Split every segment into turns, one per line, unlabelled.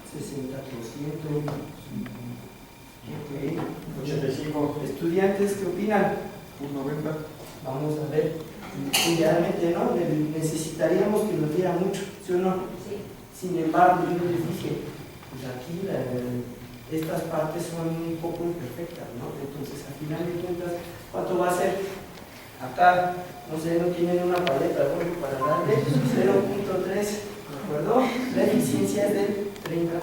60%. Ok. 85. ¿Estudiantes qué opinan?
Un 90.
Vamos a ver. Realmente no, necesitaríamos que nos diera mucho, ¿sí o no?
Sí.
Sin embargo, yo les dije, pues aquí estas partes son un poco imperfectas, ¿no? Entonces, al final de cuentas, ¿cuánto va a ser? Acá, no sé, no tienen una paleta para darle 0.3, ¿de acuerdo? La eficiencia es del 30%.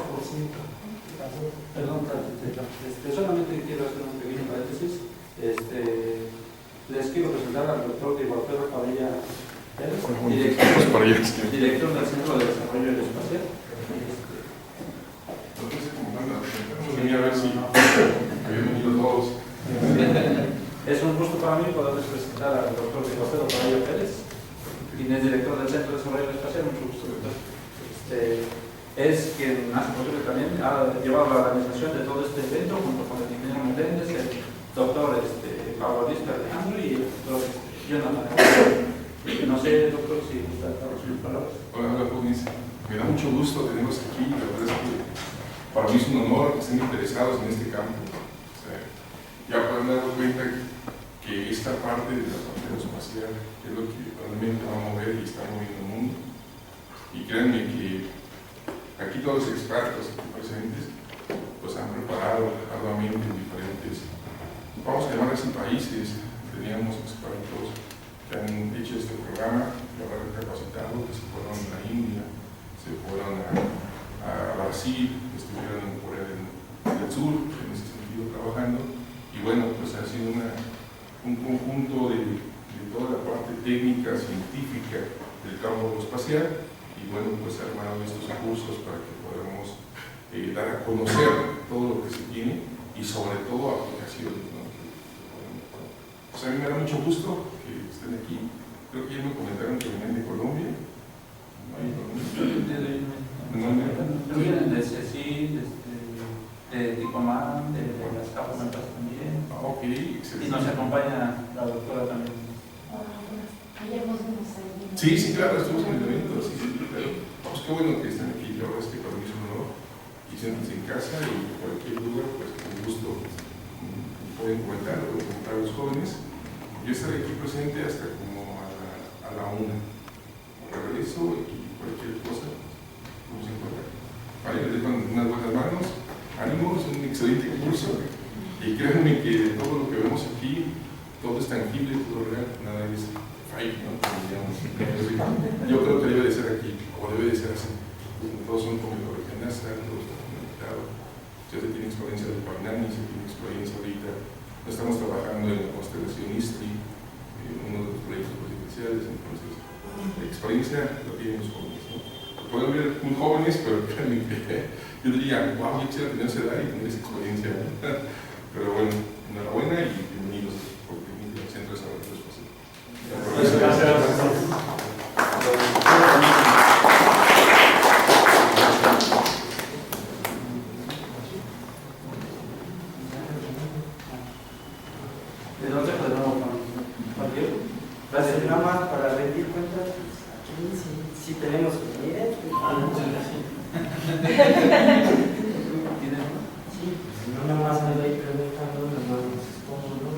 Perdón, solamente quiero hacer un pequeño paréntesis. Les quiero presentar al doctor Diego Alfredo Padilla Pérez, director del Centro de Desarrollo Aeroespacial.
A ver si habían venido todos.
Es un gusto para mí poderles presentar al doctor Diego Alfredo Padilla Pérez, quien es director del Centro de Desarrollo Aeroespacial. Mucho gusto, doctor. Es quien hace posible también, ha llevado la organización de todo este evento junto con el ingeniero Meléndez, el doctor Pablo Luis Alejandro y el doctor Jonathan. No sé, doctor, si gusta dar sus palabras.
Hola, Punis. Me da mucho gusto tenerlos aquí. La verdad es que para mí es un honor que estén interesados en este campo. O sea, ya pueden dar cuenta que esta parte de la frontera espacial es lo que realmente va a mover y está moviendo el mundo. Y créanme que aquí todos los expertos aquí presentes pues han preparado arduamente en diferentes, vamos a llamar así, países. Teníamos expertos que han hecho este programa, que habrán capacitado, que se fueron a India, se fueron a Brasil, estuvieron en Corea del Sur, en ese sentido trabajando, y bueno, pues ha sido un conjunto de toda la parte técnica, científica del campo espacial, y bueno, pues ha armado estos cursos para que podamos dar a conocer todo lo que se tiene y sobre todo aplicaciones, ¿no? Pues a mí me da mucho gusto que estén aquí. Creo que ya me comentaron que venían de Colombia.
Vienen de CECI, de Ticomán, de las Capas también.
Ok, excelente.
Y nos acompaña la doctora también.
Ayer nos vimos ahí.
Sí, claro, estuvimos en el evento, sí, pero pues qué bueno que estén aquí. La verdad es que para mí es un honor. Y siéntense en casa y cualquier duda, pues con gusto pueden comentar o preguntar a los jóvenes. Yo estaré aquí presente hasta como a la 1. Regreso y cualquier cosa, vamos a encontrar. Vale, les dejo unas buenas manos. Ánimo, es un excelente curso. Y créanme que todo lo que vemos aquí, todo es tangible, todo real, nada es fake, ¿no? Yo creo que debe de ser aquí, o debe de ser así. Todos son comedores de NASA, todos están conectados. Ya se tiene experiencia de Pagnani, se tiene experiencia ahorita. Estamos trabajando en la constelación ISTRI, uno de los proyectos presidenciales, entonces la experiencia lo tienen los jóvenes, ¿no? Lo pueden ver muy jóvenes, pero créanme que yo diría, wow, yo quisiera tener esa edad y tener esa experiencia, ¿no? Pero bueno, enhorabuena y bienvenidos por venir al Centro de Desarrollo Espacial.
¿De dónde podemos partir?
Gracias. Nada más para rendir cuentas, aquí sí tenemos que venir. Sí, no nada más me voy preguntando, nada más cómo no.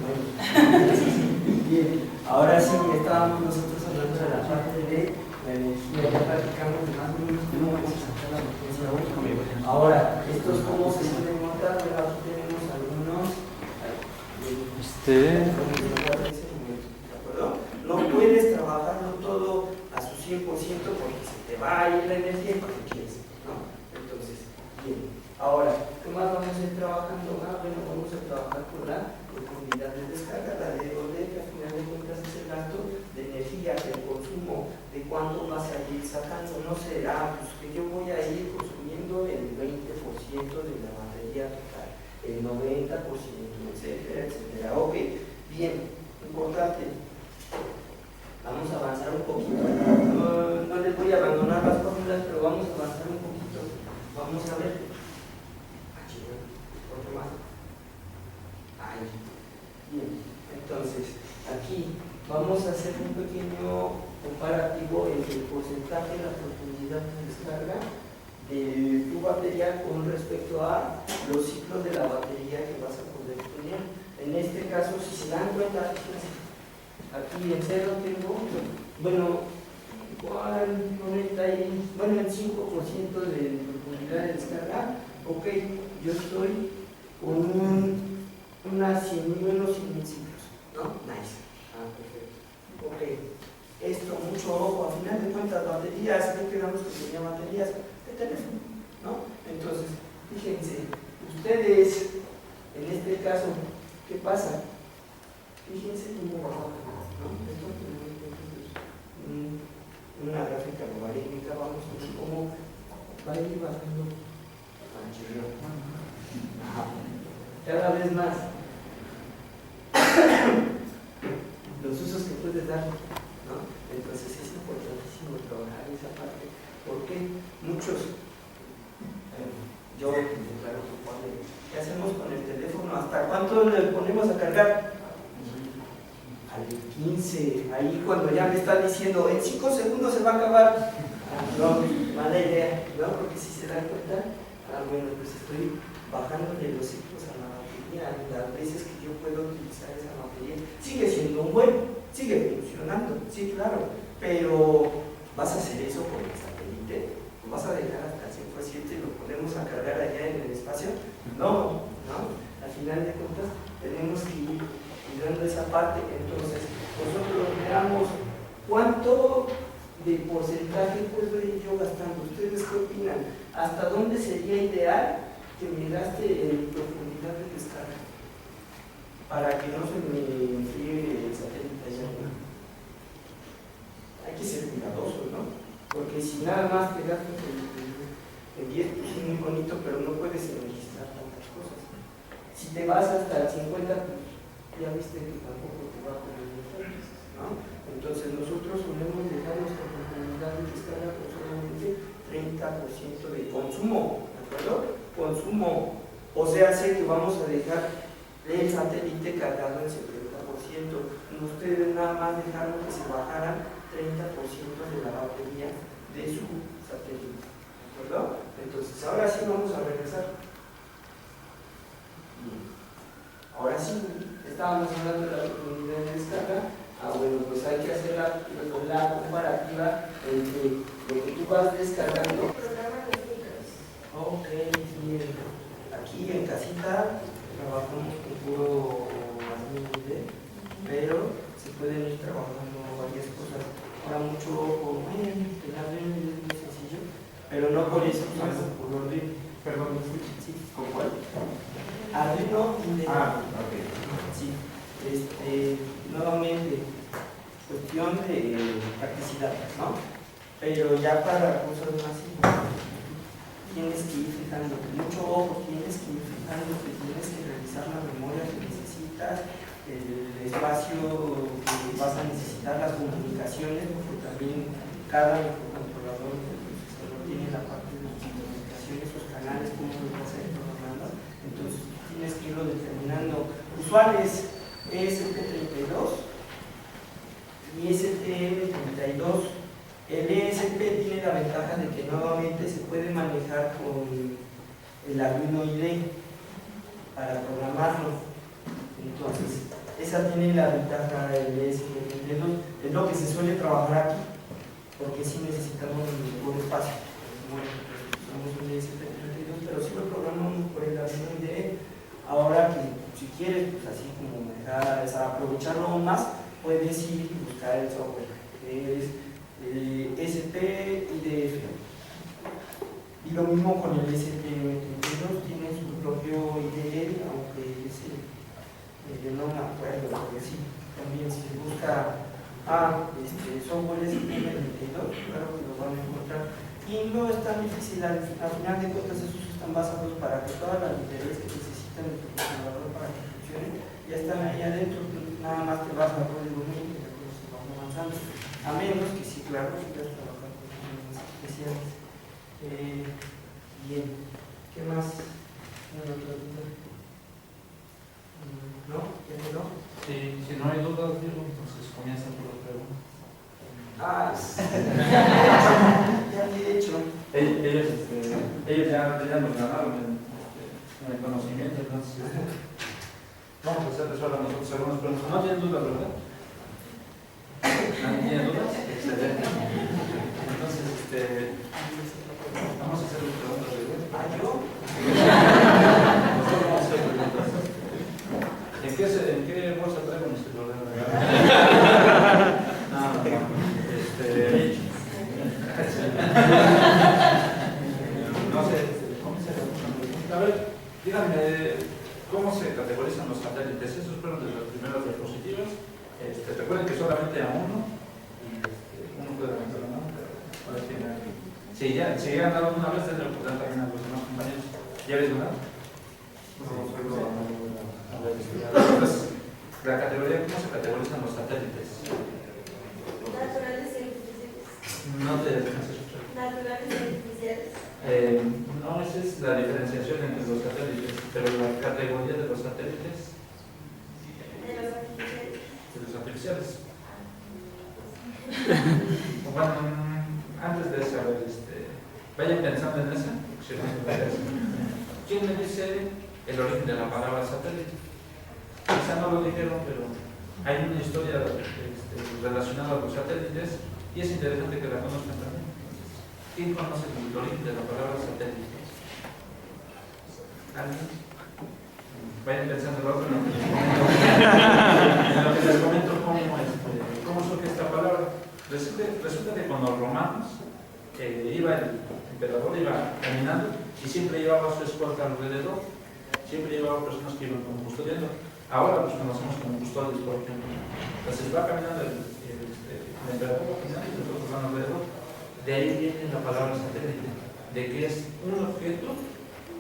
Bien, ahora sí, estábamos nosotros hablando de la parte de la energía, ya platicamos de más o menos cómo vamos a sacar la potencia única. Ahora, estos cómo se pueden montar, pero aquí tenemos algunos. ¿De acuerdo? No puedes trabajarlo todo a su 100% porque se te va a ir la energía porque quieres, ¿no? Entonces, bien. Ahora, ¿qué más vamos a ir trabajando? Bueno, vamos a trabajar con la profundidad de descarga, la de donde que al final de cuentas es el gasto de energía, del consumo, de cuánto vas a ir sacando. No será, pues que yo voy a ir consumiendo el 20% de la batería total, el 90%, etcétera, etcétera. Ok, bien, importante. Vamos a avanzar un poquito. No les voy a abandonar las fórmulas, pero vamos a avanzar un poquito. Vamos a ver. Otro más. Ahí. Bien, entonces, aquí vamos a hacer un pequeño comparativo entre el porcentaje de la profundidad de descarga del tubo batería con respecto a los ciclos de la batería que vas a poder tener. En este caso, si se dan cuenta, aquí en cero tengo, bueno, el 5% de profundidad de descarga. Ok, yo estoy con unos 100.000 ciclos, ¿no? Nice. Perfecto. Ok, esto, mucho ojo, a final de cuentas, baterías, ¿qué quedamos que tenía baterías? De teléfono, ¿no? Entonces, fíjense, ustedes, en este caso, ¿qué pasa? Fíjense cómo baja, ¿no? Esto tenemos una gráfica logarítmica, vamos a ver cómo va a ir bajando cada vez más. Los usos que puedes dar, ¿no? Entonces es importantísimo trabajar esa parte, porque muchos, yo, claro, ¿qué hacemos con el teléfono? ¿Hasta cuánto le ponemos a cargar? Al 15, ahí cuando ya me está diciendo, en 5 segundos se va a acabar. No, mala idea, ¿no? Porque si se dan cuenta, bueno, pues estoy bajándole los ciclos a la batería, las veces que yo puedo utilizar esa batería. Sigue siendo un buen, sigue funcionando, sí, claro, pero ¿vas a hacer eso con el satélite? ¿Lo vas a dejar hasta el 100% y lo ponemos a cargar allá en el espacio? No, ¿no? Al final de cuentas tenemos que ir cuidando esa parte. Entonces, nosotros veamos cuánto de porcentaje puedo ir yo gastando. ¿Ustedes qué opinan? ¿Hasta dónde sería ideal que me gaste en profundidad de descarga? Para que no se me enfríe el satélite allá. Hay que ser cuidadosos, ¿no? Porque si nada más te gastas el 10, pues es muy bonito, pero no puedes registrar tantas cosas. Si te vas hasta el 50, pues ya viste que tampoco te va a convenir, ¿no? Entonces nosotros solemos dejar nuestra profundidad de descarga con solamente 30% de consumo, ¿de acuerdo? Consumo, o sea, sé que vamos a dejar el satélite cargado en 70%. Ustedes nada más dejaron que se bajaran 30% de la batería de su satélite, ¿de acuerdo? Entonces, ahora sí vamos a regresar. Bien. Ahora sí, estábamos hablando de la profundidad de descarga. Bueno, pues hay que hacer la comparativa entre lo que tú vas descargando.
Programa los micros.
Ok, bien. Aquí en casita trabajamos con puro Arduino, pero se pueden ir trabajando varias cosas. Ahora mucho ojo, el Arduino es muy sencillo, pero no por eso usamos por orden.
Perdón,
Sí.
¿con cuál?
Arduino Inde.
Ok.
Sí. Nuevamente, cuestión de practicidad, ¿no? Pero ya para cosas más importantes, tienes que ir fijando, mucho ojo, tienes que ir fijando que tienes que revisar la memoria que necesitas, el espacio que vas a necesitar, las comunicaciones, porque también cada microcontrolador del procesador tiene la parte de las comunicaciones, sus canales, cómo los vas a ir programando. Entonces tienes que irlo determinando. Usuales ESP32 y STM32. El ESP tiene la ventaja de que nuevamente se puede manejar con el Arduino IDE para programarlo. Entonces, esa tiene la ventaja del ESP32. Es lo que se suele trabajar aquí, porque sí necesitamos un mejor espacio. Bueno, usamos un ESP32, pero sí lo programamos por el Arduino IDE. Ahora que si quieres, pues así como aprovecharlo aún más, puedes ir y buscar el software, que es SP IDF. Y lo mismo con el STM32, tiene su propio IDE, aunque no me acuerdo, porque sí, también si se busca software STM32, claro que lo van a encontrar. Y no es tan difícil, al final de cuentas esos están basados para que todas las librerías que necesitan el programador para que funcione ya están ahí adentro, nada más te vas al código MIT y después se van avanzando. A menos que sí, claro, si quieres trabajar con programas especiales. Bien, ¿qué más? ¿Alguna otra duda? ¿No? ¿Ya no?
Sí, si no hay dudas, digo, entonces comienzan por las preguntas.
Ya he hecho.
Ellos ya ya nos ganaron en el conocimiento, entonces vamos a hacerles ahora nosotros algunas preguntas. ¿No tienen dudas, verdad? ¿Nadie tiene dudas? Excelente. Entonces, vamos a hacer las preguntas de hoy. Nosotros vamos a hacer preguntas. ¿En qué bolsa traigo mi celular? No sé, ¿cómo se llama? A ver, díganme, ¿cómo se categorizan los satélites? Esos fueron de las primeras diapositivas. Recuerden que solamente a uno, uno puede levantar la mano, a ver si ya han dado una vez, tendré que dar también a los demás compañeros. ¿Ya habéis ganado? Entonces, la categoría, ¿cómo se categorizan los satélites?
Naturales y artificiales.
No te dejas escuchar.
Naturales y artificiales.
No, esa es la diferenciación entre los satélites, pero la categoría de los satélites.
De los artificiales.
De los artificiales. Bueno, antes de eso, a ver, vayan pensando en esa. ¿Quién me dice el origen de la palabra satélite? Quizá no lo dijeron, pero hay una historia relacionada a los satélites y es interesante que la conozcan también. ¿Quién conoce el origen de la palabra satélite? ¿Alguien? Vayan pensando en lo otro, ¿no? En lo que les comento cómo surge esta palabra. Resulta que con los romanos iba el emperador, iba caminando y siempre llevaba su escolta alrededor, siempre llevaba personas que iban como custodiando. Ahora los conocemos como custodios, por ejemplo. Entonces va caminando el emperador, va caminando y los otros van alrededor. De ahí viene la palabra satélite, de que es un objeto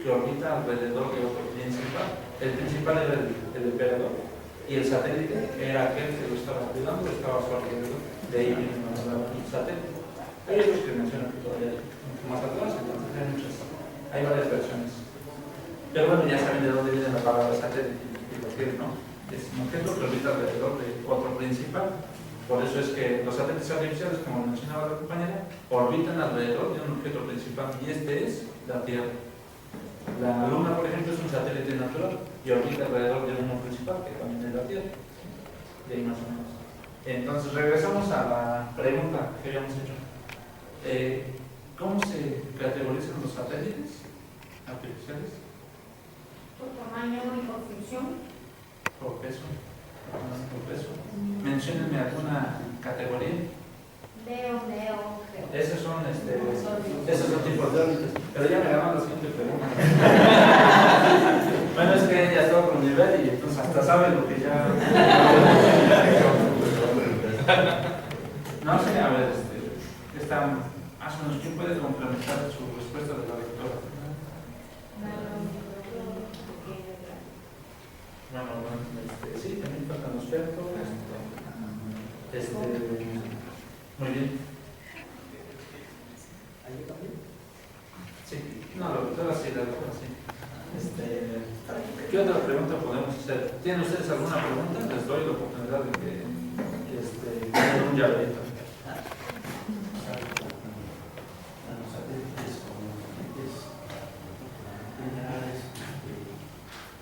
que orbita alrededor de otro principal. El principal era el emperador y el satélite era aquel que lo estaba cuidando, estaba a su alrededor. De ahí viene la palabra satélite. Hay otros que mencionan que todavía mucho más atrás, entonces hay varias versiones. Pero bueno, ya saben de dónde viene la palabra satélite. ¿No? Es un objeto que orbita alrededor de otro principal. Por eso es que los satélites artificiales, como mencionaba la compañera, orbitan alrededor de un objeto principal y este es la Tierra. La Luna, por ejemplo, es un satélite natural y orbita alrededor de uno principal, que también es la Tierra. De ahí más o menos. Entonces, regresamos a la pregunta que habíamos hecho. ¿Cómo se categorizan los satélites artificiales?
Por tamaño y por función.
Por peso. Menciónenme alguna categoría.
Veo.
Esos son tipos de órbitas. Pero ya me ganó la siguiente pregunta. Bueno, es que ella está a otro nivel y entonces hasta sabe lo que ya. No sé, a ver, está más o menos. ¿Quién puede complementar su respuesta de la doctora? Bueno, sí, también faltan los perros. Muy bien.
¿Ahí también?
Sí, no, la doctora sí, ¿Qué otra pregunta podemos hacer? ¿Tienen ustedes alguna pregunta? Les doy la oportunidad de que tengan un llaverito.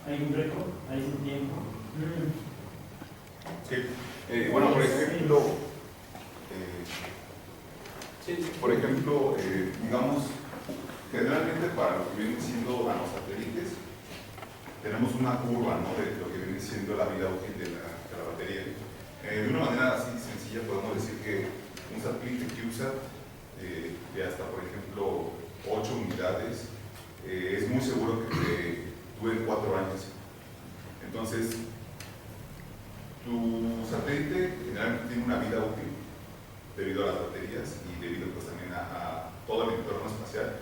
¿Hay un récord? ¿Hay un tiempo?
Sí. Bueno, por ejemplo, digamos, generalmente para lo que vienen siendo los satélites, tenemos una curva, ¿no?, de lo que viene siendo la vida útil de la batería. De una manera así sencilla podemos decir que un satélite CubeSat de hasta, por ejemplo, 8 unidades, es muy seguro que dure 4 años. Entonces, tu satélite generalmente tiene una vida útil debido a las baterías y debido pues también a todo el entorno espacial,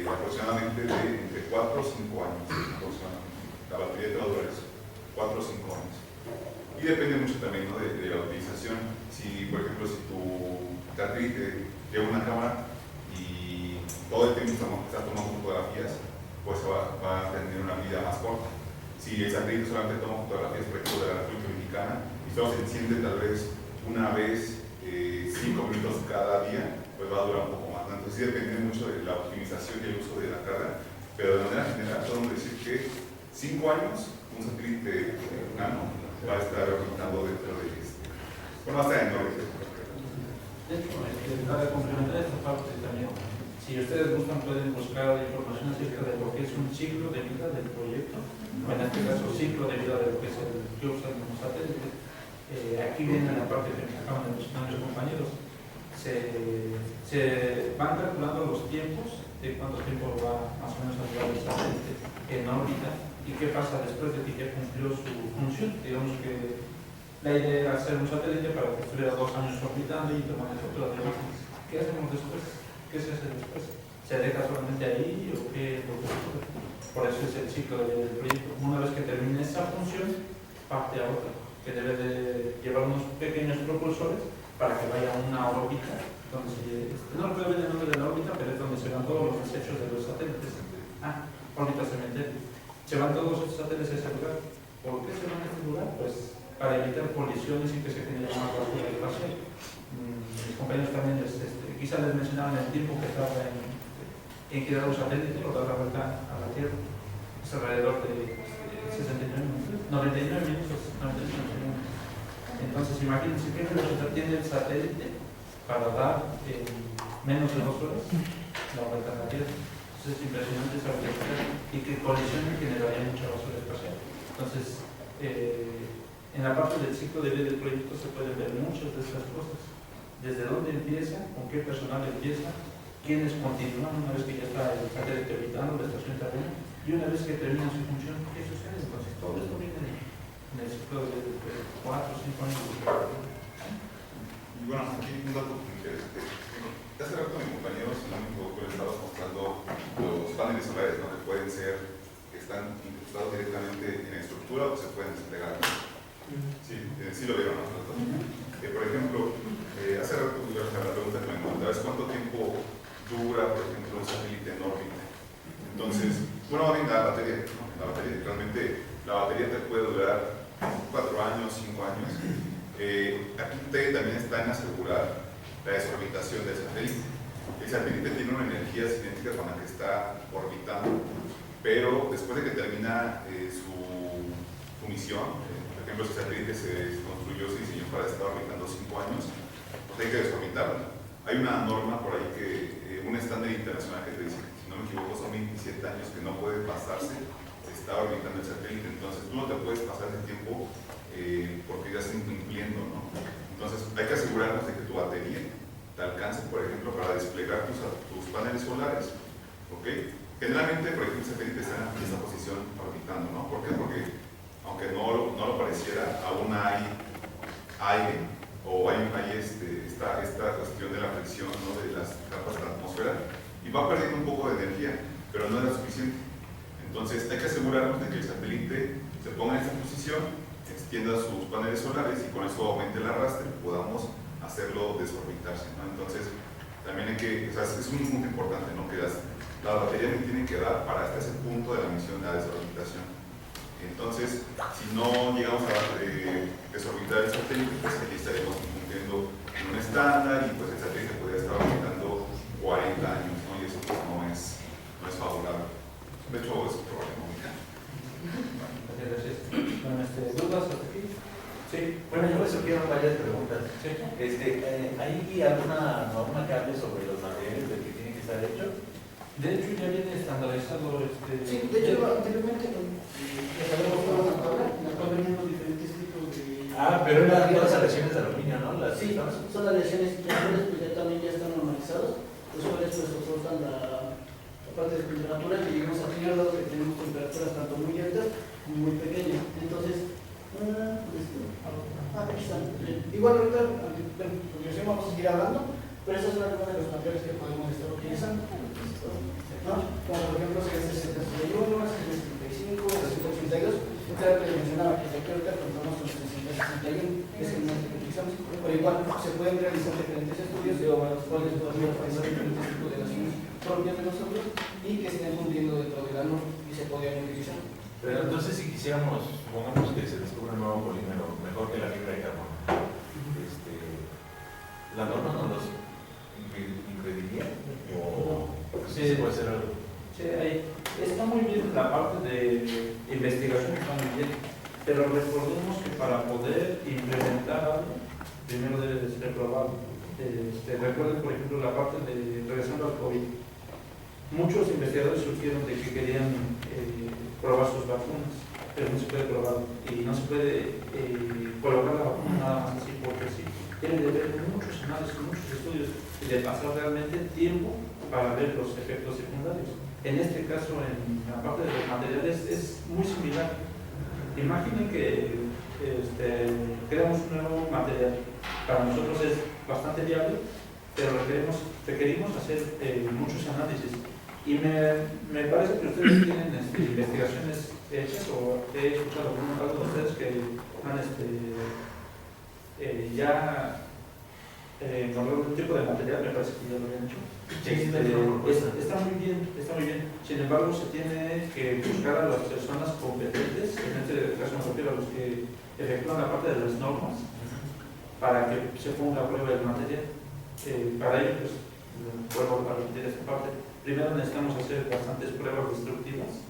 aproximadamente de entre 4 o 5 años aproximadamente. La batería te va a durar eso, 4 o 5 años. Y depende mucho también, ¿no?, de la utilización. Si, por ejemplo, si tu satélite lleva una cámara y todo el tiempo está tomando fotografías, pues va a tener una vida más corta. Si el satélite solamente toma fotografías, por ejemplo, de la República Dominicana y solo se enciende tal vez una vez 5 minutos cada día, pues va a durar un poco más. Entonces sí depende mucho de la optimización y el uso de la carga, pero de manera general podemos decir que 5 años un satélite nano va a estar orbitando dentro de bueno, hasta en órbita.
De hecho, para complementar esta parte también, si ustedes gustan pueden buscar información acerca de lo que es un ciclo de vida del proyecto, en este caso ciclo de vida de lo que es el CubeSat como satélite. Aquí viene la parte que me acaban de mencionar mis compañeros. Se van calculando los tiempos de cuánto tiempo va más o menos a durar el satélite en órbita y qué pasa después de que ya cumplió su función. Digamos que la idea era hacer un satélite para que estuviera 2 años orbitando y tomando fotos de imágenes. ¿Qué hacemos después? ¿Qué se hace después? ¿Se deja solamente ahí o qué es lo que sucede? Por eso es el ciclo del proyecto. Una vez que termine esa función, parte a otra, que debe de llevar unos pequeños propulsores para que vaya a una órbita donde no recuerdo bien el nombre de la órbita, pero es donde se van todos los desechos de los satélites. Órbita cementerio. Se van todos los satélites a ese lugar. ¿Por qué se van a este lugar? Pues para evitar colisiones y que se genere más basura espacial. Mis compañeros también quizás les mencionaban el tiempo que tarda en girar un satélite o dar la vuelta a la Tierra. Es alrededor de 99 minutos. Entonces imagínense qué velocidad tiene el satélite para dar en menos de 2 horas la vuelta a la Tierra. Entonces es impresionante esa velocidad y que colisiones generaría mucha basura espacial. Entonces en la parte del ciclo de vida del proyecto se pueden ver muchas de estas cosas. Desde dónde empieza, con qué personal empieza, quiénes continúan una vez que ya está el satélite orbitando, la estación terrena, y una vez que termina su función, ¿qué sucede? Entonces todo esto viene en el ciclo de 4 o 5 años.
Y bueno, aquí un dato que hace rato mi compañero Sinónico les estaba mostrando los paneles solares, ¿no? Que pueden ser, que están incrustados directamente en la estructura o se pueden desplegar. Sí lo vieron, ¿no? Por ejemplo, hace rato la pregunta que me preguntabas, ¿cuánto tiempo dura, por ejemplo, un satélite en órbita? Entonces, bueno, la batería, realmente la batería te puede durar 4 años, 5 años. Aquí también está en asegurar la desorbitación del satélite. El satélite tiene una energía cinética con la que está orbitando, pero después de que termina su misión, por ejemplo, si el satélite se construyó, se diseñó para estar orbitando 5 años, pues hay que desorbitarlo. Hay una norma por ahí un estándar internacional que te dice, si no me equivoco, son 27 años que no puede pasarse, se está orbitando el satélite, entonces tú no te puedes pasar ese tiempo porque ya estás incumpliendo, ¿no? Entonces hay que asegurarnos de que tu batería te alcance, por ejemplo, para desplegar tus paneles solares, ¿ok? Generalmente, por ejemplo, el satélite está en esta posición orbitando, ¿no? ¿Por qué? Porque aunque no lo pareciera, aún hay aire o hay esta cuestión de la fricción, ¿no? De las capas de la atmósfera y va perdiendo un poco de energía, pero no es lo suficiente. Entonces hay que asegurarnos de que el satélite se ponga en esta posición, extienda sus paneles solares y con eso aumente el arrastre y podamos hacerlo desorbitarse, ¿no? Entonces también hay que, o sea, es un punto importante, ¿no? Que la batería me tiene que dar para hasta ese punto de la misión de la desorbitación. Entonces, si no llegamos a desorbitar el satélite, pues aquí estaremos cumpliendo en un estándar y pues el satélite podría estar orbitando 40 años, ¿no? Y eso pues no es favorable. De hecho, es problemática.
Gracias. Bueno, ¿dudas hasta aquí? Sí.
Bueno, yo eso quiero varias preguntas.
Sí.
¿Hay alguna norma que hable sobre los materiales de que tiene que estar hecho?
De hecho, ya viene estandarizado.
Sí, de hecho, anteriormente habíamos tomado una tabla en la cual venían los diferentes tipos de.
Pero eran todas las aleaciones de aluminio, ¿no?
Sí, son las aleaciones ya también ya están normalizados, los cuales pues soportan la parte de temperatura que llegamos a tener, dado que tenemos temperaturas tanto muy altas como muy pequeñas. Entonces, aquí están. Igual ahorita, vamos a seguir hablando, pero esas son algunas de los materiales que podemos estar utilizando, ¿no? Como por ejemplo el 61, el 65, el 182. Claro que mencionaba que aquí ahorita contamos con el 61, que es el más que utilizamos, pero igual se pueden realizar diferentes estudios de los cuales podemos realizar diferentes tipos de relaciones propias de nosotros y que estén cumpliendo dentro de la norma y se podrían utilizar.
Pero entonces si quisiéramos, supongamos que se descubre un nuevo polímero mejor que la fibra de carbono, ¿la norma nos los impediría? por hacer algo.
Sí, ahí está muy bien la parte de investigación, está muy bien, pero recordemos que para poder implementar algo, primero debe de ser probado. Recuerden, por ejemplo, la parte de regresando al COVID. Muchos investigadores surgieron de que querían probar sus vacunas, pero no se puede probar y no se puede colocar la vacuna nada más así porque sí. Tienen de ver muchos análisis, muchos estudios y de pasar realmente tiempo para ver los efectos secundarios. En este caso, en la parte de los materiales, es muy similar. Imaginen que creamos un nuevo material. Para nosotros es bastante viable, pero requerimos hacer muchos análisis. Y me parece que ustedes tienen investigaciones hechas, o he escuchado algo de ustedes que han ya encontrado un tipo de material, me parece que ya lo habían hecho. Está muy bien, está muy bien. Sin embargo, se tiene que buscar a las personas competentes, en este caso me refiero a los que efectúan la parte de las normas, para que se ponga a prueba el material. Para ello, pues, vuelvo a repetir esta parte. Primero necesitamos hacer bastantes pruebas destructivas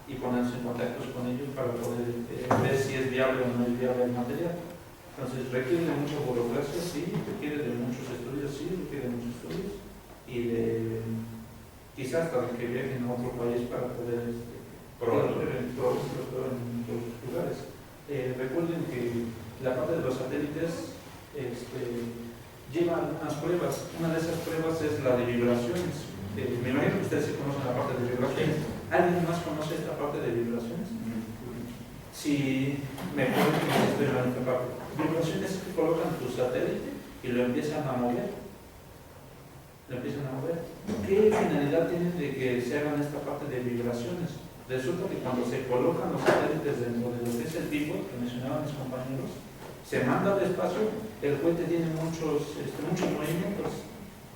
y ponerse en contacto con ellos para poder ver si es viable o no es viable el material. Entonces, requiere de mucha burocracia, sí, requiere de muchos estudios, sí, requiere de muchos estudios, y de quizás hasta que viajen a otro país para poder probarlo en otros lugares. Recuerden que la parte de los satélites lleva algunas pruebas. Una de esas pruebas es la de vibraciones. Me imagino que ustedes sí conocen la parte de vibraciones. ¿Alguien más conoce esta parte de vibraciones? Si me acuerdo que estoy en la única parte. Vibraciones es que colocan tu satélite y lo empiezan a mover. ¿Qué finalidad tienen de que se hagan esta parte de vibraciones? Resulta que cuando se colocan los satélites dentro de lo que es el pivot, que mencionaban mis compañeros, se manda al espacio, el cohete tiene muchos movimientos.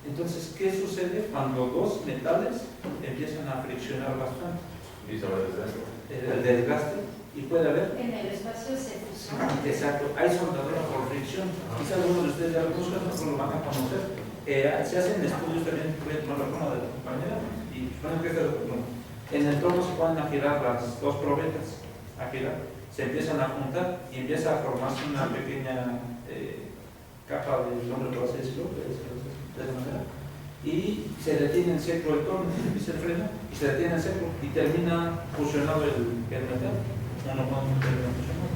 Entonces, ¿qué sucede cuando dos metales empiezan a friccionar bastante?
Y sobre
el desgaste, y puede haber.
En el espacio se fusiona.
Exacto, hay soldadura por fricción. Quizás algunos de ustedes ya lo conozcan, no lo van a conocer. Se hacen estudios también, no recuerdo de la compañera, y bueno, que en el trono se pueden girar las dos probetas, se empiezan a juntar y empieza a formarse una pequeña capa del hombre, por así decirlo, de esa manera, y se detiene en seco el torno, y se frena, y se detiene en seco, y termina fusionado el metal, uno con otro termina fusionado.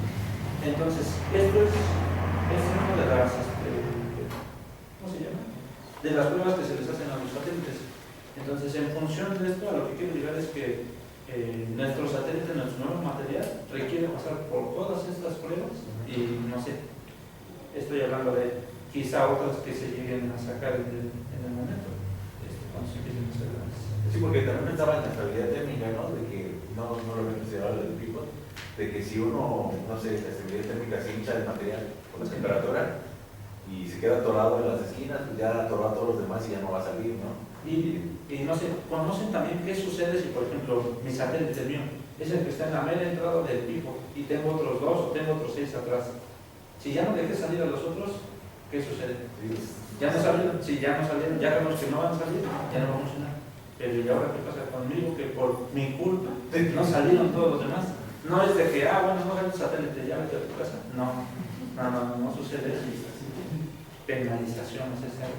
Entonces, esto es una de las, ¿cómo se llama? De las pruebas que se les hacen a los satélites. Entonces, en función de esto, a lo que quiero llegar es que nuestro satélite, nuestro nuevo material, requiere pasar por todas estas pruebas y no sé, estoy hablando de quizá otras que se lleguen a sacar en el momento, cuando se empiecen a hacer las...
Sí, porque también estaba en la estabilidad térmica, ¿no? De que no lo había considerado del pivot, de que si uno, no sé, la estabilidad térmica se hincha el material con la temperatura y se queda atorado en las esquinas, pues ya atoró a todos los demás y ya no va a salir, ¿no?
Y no sé, ¿conocen también qué sucede si, por ejemplo, mi satélite mío es el que está en la mera entrada del pivot y tengo otros 2 o tengo otros 6 atrás? Si ya no dejé salir a los otros, ¿qué sucede? Ya no salieron, si ya no salieron, ya vemos que no van a salir, ya no va a funcionar. Pero ¿y ahora qué pasa conmigo? Que por mi culpa no salieron todos los demás. No es de que, bueno, no sale el satélite, ya vete a tu casa. No sucede eso. Penalización es esa.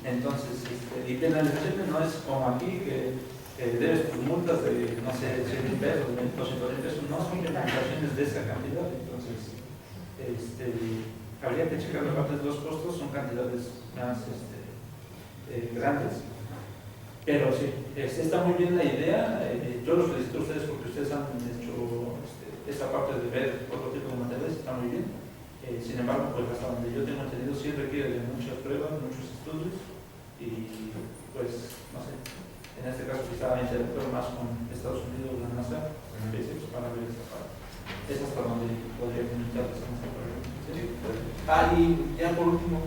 Entonces, y penalización no es como aquí que debes tus multas de, no sé, 100,000 pesos, 200,000 pesos, no son penalizaciones de esa cantidad. Entonces, habría que checar la parte de los costos, son cantidades más grandes. Pero sí, está muy bien la idea. Yo los felicito a ustedes porque ustedes han hecho esta parte de ver otro tipo de materiales, está muy bien. Sin embargo, pues hasta donde yo tengo entendido, sí requiere de muchas pruebas, muchos estudios, y pues, no sé, en este caso quizá interactuar más con Estados Unidos, la NASA, SpaceX, para ver esta parte. Es hasta donde podría comunicarles en esta pregunta.
¿Sí? Y ya por último,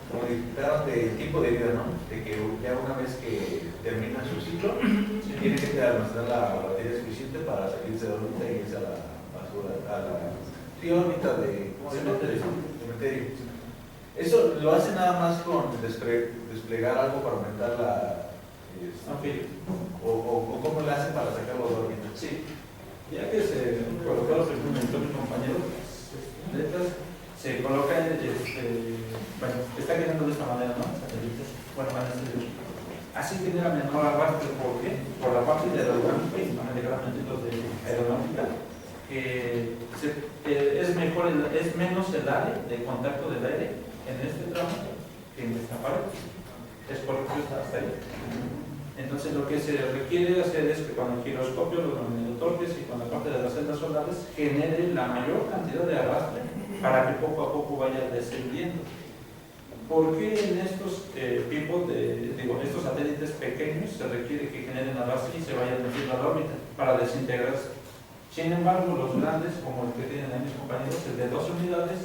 como disfrutaron del tiempo de vida, ¿no? De que ya una vez que termina su ciclo, tiene que almacenar la batería suficiente para salirse de órbita y irse a la basura, a la órbita de cementerio. ¿Eso lo hace nada más con desplegar algo para aumentar la... o cómo le hacen para sacar los órbitas?
Sí, ya que se colocó lo que comentó mi compañero, letras, se coloca, bueno, está quedando de esta manera, ¿no? Satélites, bueno, van a ser así genera menor arrastre. ¿Por qué? Por la parte de aerodinámica y de grafos de aeronáutica, es menos el área de contacto del aire en este tramo que en esta pared. Es por eso está hasta ahí. Entonces lo que se requiere hacer es que con el giroscopio, los magnetotorques y con la parte de las celdas solares genere la mayor cantidad de arrastre para que poco a poco vaya descendiendo. ¿Por qué en estos estos satélites pequeños se requiere que generen arrastre y se vayan metiendo a la órbita para desintegrarse? Sin embargo, los grandes, como el que tienen ahí mis compañeros, el de 12 unidades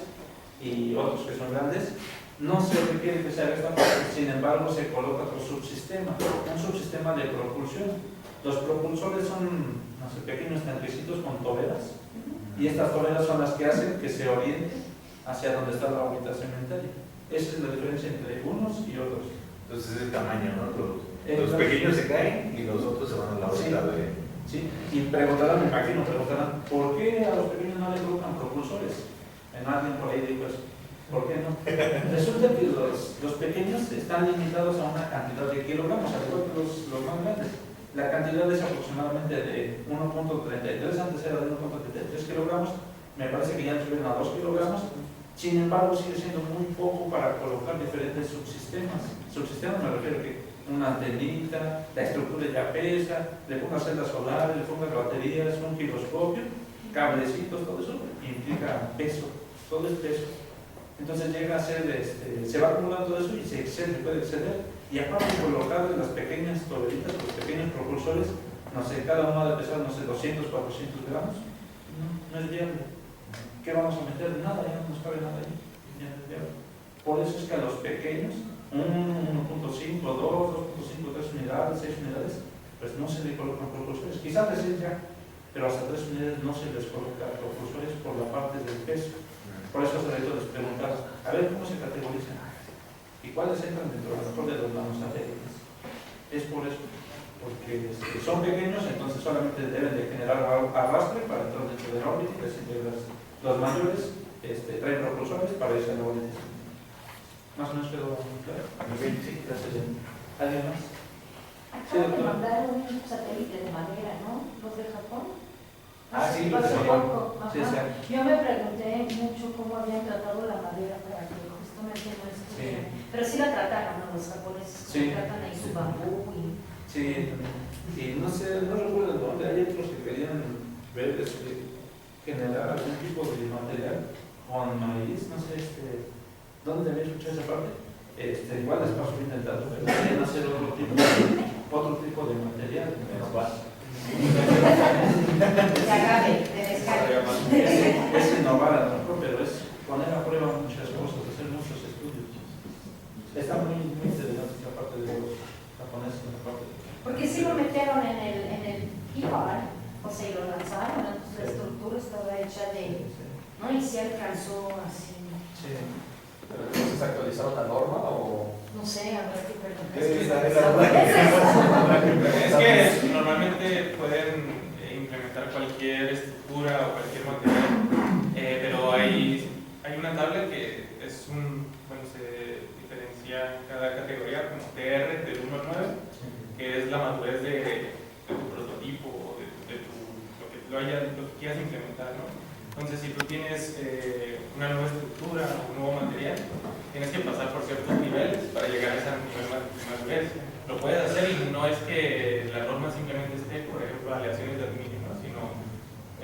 y otros que son grandes, no se requiere que se haga esta parte, sin embargo se coloca otro subsistema, un subsistema de propulsión. Los propulsores son, no sé, pequeños tanquecitos con toberas, y estas toberas son las que hacen que se oriente hacia donde está la órbita cementaria. Esa es la diferencia entre unos y otros.
Entonces es el tamaño, ¿no? Los pequeños se caen y los otros se van a la órbita de...
Sí, y preguntarán, me imagino, ¿por qué a los pequeños no les colocan propulsores? En alguien por ahí dijo eso. ¿Por qué no? Resulta que los pequeños están limitados a una cantidad de kilogramos, al igual que los más grandes. La cantidad es aproximadamente de 1.33, antes era de 1.33 kilogramos, me parece que ya subieron a 2 kilogramos. Sin embargo, sigue siendo muy poco para colocar diferentes subsistemas. Subsistemas me refiero a que una antenita, la estructura ya pesa, le pongas celdas solares, le pongas baterías, un giroscopio, cablecitos, todo eso implica peso, todo es peso. Entonces llega a ser, se va acumulando todo eso y se excede, puede exceder. Y aparte de colocar las pequeñas toberitas, los pequeños propulsores, no sé, cada uno ha de pesar, no sé, 200, 400 gramos. No es viable. ¿Qué vamos a meter? Nada, ya no nos cabe nada ahí. Ya no es viable. Por eso es que a los pequeños, 1.5, 2, 2.5, 3 unidades, 6 unidades, pues no se le colocan propulsores. Quizás les ya, pero hasta 3 unidades no se les coloca propulsores por la parte del peso. Por eso se les preguntar, a ver cómo se categorizan y cuáles entran dentro de los nanosatélites. Es por eso, porque son pequeños, entonces solamente deben de generar arrastre para entrar dentro de la órbita y desintegrarse. Los mayores traen propulsores para irse a la órbita. ¿Más o menos quedó claro? Sí, gracias. ¿Alguien más?
Acaban de mandar un satélite de madera, ¿no? ¿Los de Japón?
Sí, los de
Hace
Japón.
poco, ajá.
Sí, sí.
Yo me pregunté mucho cómo habían tratado la madera para que justamente no estuviera.
Sí.
Pero sí la trataron, ¿no? Los japoneses
Sí.
tratan ahí su bambú y...
Sí, y no sé, no recuerdo dónde, hay otros que querían ver, generar algún tipo de material con maíz, no sé, ¿dónde había escuchado esa parte? Igual les paso bien el dato, pero querían hacer otro tipo de material.
de agave, de descarga.
Es innovar a lo mejor, pero es poner a prueba muchas cosas, hacer muchos estudios. Está muy interesante la parte de los japoneses, la parte de...
Porque sí lo metieron en el IPAR, o sea, y lo lanzaron, entonces la estructura estaba hecha de... ¿no? Y sí alcanzó así...
Sí.
¿Pero entonces actualizaron la norma o...?
No sé, a ver qué preguntas.
Es que normalmente pueden implementar cualquier estructura o cualquier material, pero hay una tabla que es bueno, se diferencia cada categoría como TR del 1 al 9, que es la madurez de tu prototipo o de lo que quieras implementar, ¿no? Entonces, si tú tienes una nueva estructura o un nuevo material, tienes que pasar por ciertos niveles para llegar a ese nivel de madurez. Lo puedes hacer y no es que la norma simplemente esté, por ejemplo, aleaciones de aluminio, ¿no? Sino,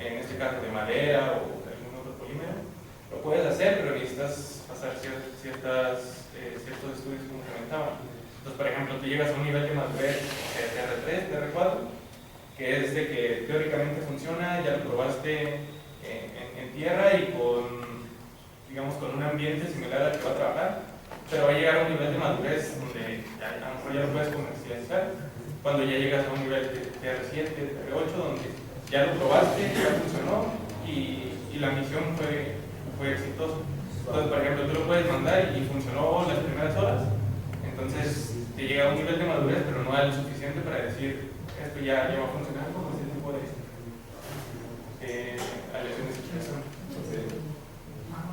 en este caso, de madera o de algún otro polímero. Lo puedes hacer, pero necesitas pasar ciertos estudios como comentaban. Entonces, por ejemplo, tú llegas a un nivel de madurez TR3, TR4, que es de que teóricamente funciona, ya lo probaste en tierra y digamos, con un ambiente similar al que va a trabajar, pero va a llegar a un nivel de madurez donde a lo mejor ya lo puedes comercializar, cuando ya llegas a un nivel de TR7, TR8, donde ya lo probaste, ya funcionó y la misión fue exitosa. Entonces, por ejemplo, tú lo puedes mandar y funcionó las primeras horas. Entonces, te llega a un nivel de madurez, pero no es suficiente para decir esto ya va a funcionar como ese tipo de aleaciones de expresión.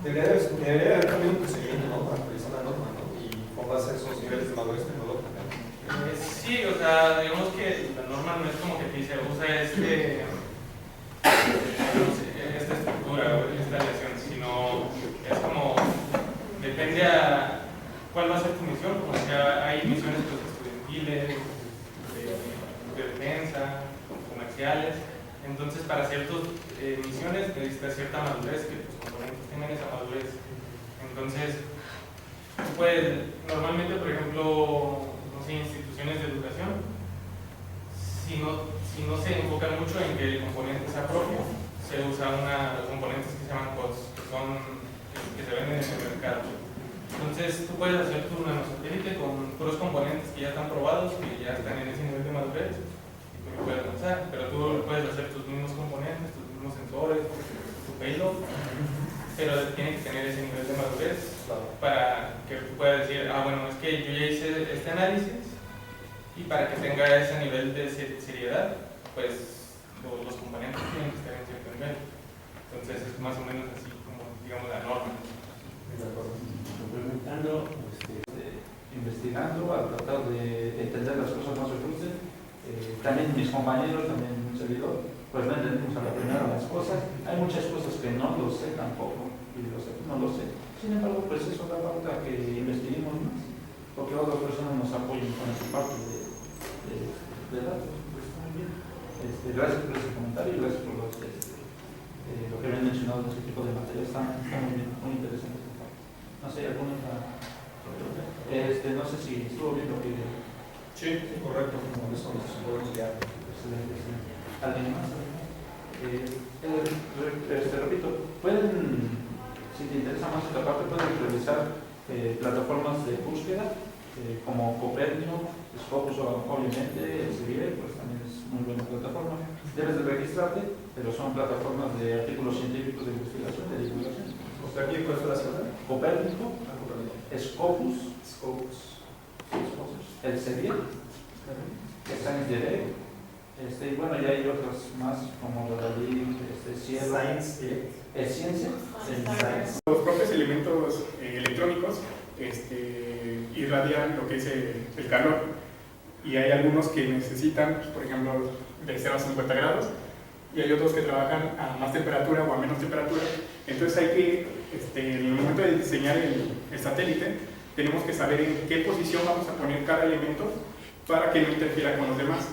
Debería haber también un procedimiento, ¿no?, para actualizar la norma, ¿no? Y con base a esos niveles de madurez tecnológica.
Sí, o sea, digamos que la norma no es como que te dice usa esta estructura o esta aleación, sino es como depende a cuál va a ser tu misión. O sea, hay misiones pues, estudiantiles, de defensa, comerciales. Entonces, para ciertas misiones necesitas cierta madurez, que tus componentes tengan esa madurez. Entonces, pues, normalmente, por ejemplo, no sé, instituciones de educación, si no se enfocan mucho en que el componente sea propio, se usa los componentes que se llaman COTS, que se venden en el mercado. Entonces, tú puedes hacer tu nanosatélite con puros componentes que ya están probados, que ya están en ese nivel de madurez, y tú lo puedes lanzar, pero tú puedes hacer tus mismos componentes, tus mismos sensores, tu payload, pero tiene que tener ese nivel de madurez para que tú puedas decir, bueno, es que yo ya hice este análisis, y para que tenga ese nivel de seriedad, pues los componentes tienen que estar en cierto nivel. Entonces, es más o menos así como, digamos, la norma.
Complementando,
investigando, a tratar de entender las cosas más a fondo. También mis compañeros, también un servidor, pues no entendemos a la primera las cosas. Hay muchas cosas que no lo sé tampoco, y no lo sé. Sin embargo, pues eso da pauta que investiguemos más, porque otras personas nos apoyen con esta parte de datos. Pues muy bien. Gracias por ese comentario y gracias por lo que habían mencionado de ese tipo de material. Está muy bien, muy interesante. No sé, alguna otra. No sé si estuvo bien lo que.
Sí, correcto, con eso nos podemos guiar.
Excelente. ¿Alguien más? Repito, pueden, si te interesa más esta parte, pueden revisar plataformas de búsqueda como Copérnico, Scopus, obviamente, Elsevier, pues también es muy buena plataforma. Debes de registrarte, pero son plataformas de artículos científicos de investigación, de divulgación.
O sea, ¿aquí cuál fue la ciudad?
Copérnico, Scopus, Elsevier, Science Direct, y bueno, ya hay otras más como Rodalí,
Science
Ciencia.
Los propios elementos electrónicos irradian lo que es el calor, y hay algunos que necesitan, por ejemplo, de 0 a 50 grados, y hay otros que trabajan a más temperatura o a menos temperatura. Entonces hay que, en el momento de diseñar el satélite, tenemos que saber en qué posición vamos a poner cada elemento para que no interfiera con los demás.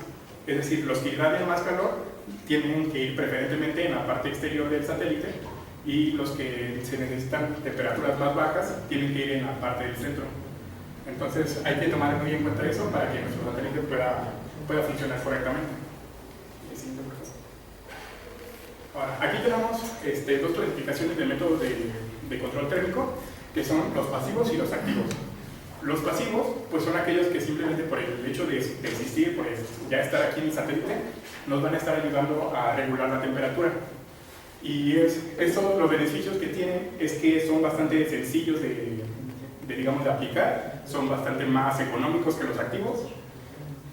Es decir, los que irradian más calor tienen que ir preferentemente en la parte exterior del satélite, y los que se necesitan temperaturas más bajas tienen que ir en la parte del centro. Entonces hay que tomar muy en cuenta eso para que nuestro satélite pueda funcionar correctamente. Ahora, aquí tenemos dos clasificaciones de métodos de control térmico, que son los pasivos y los activos. Los pasivos pues son aquellos que simplemente por el hecho de existir, por ya estar aquí en el satélite, nos van a estar ayudando a regular la temperatura. Y los beneficios que tienen es que son bastante sencillos de aplicar, son bastante más económicos que los activos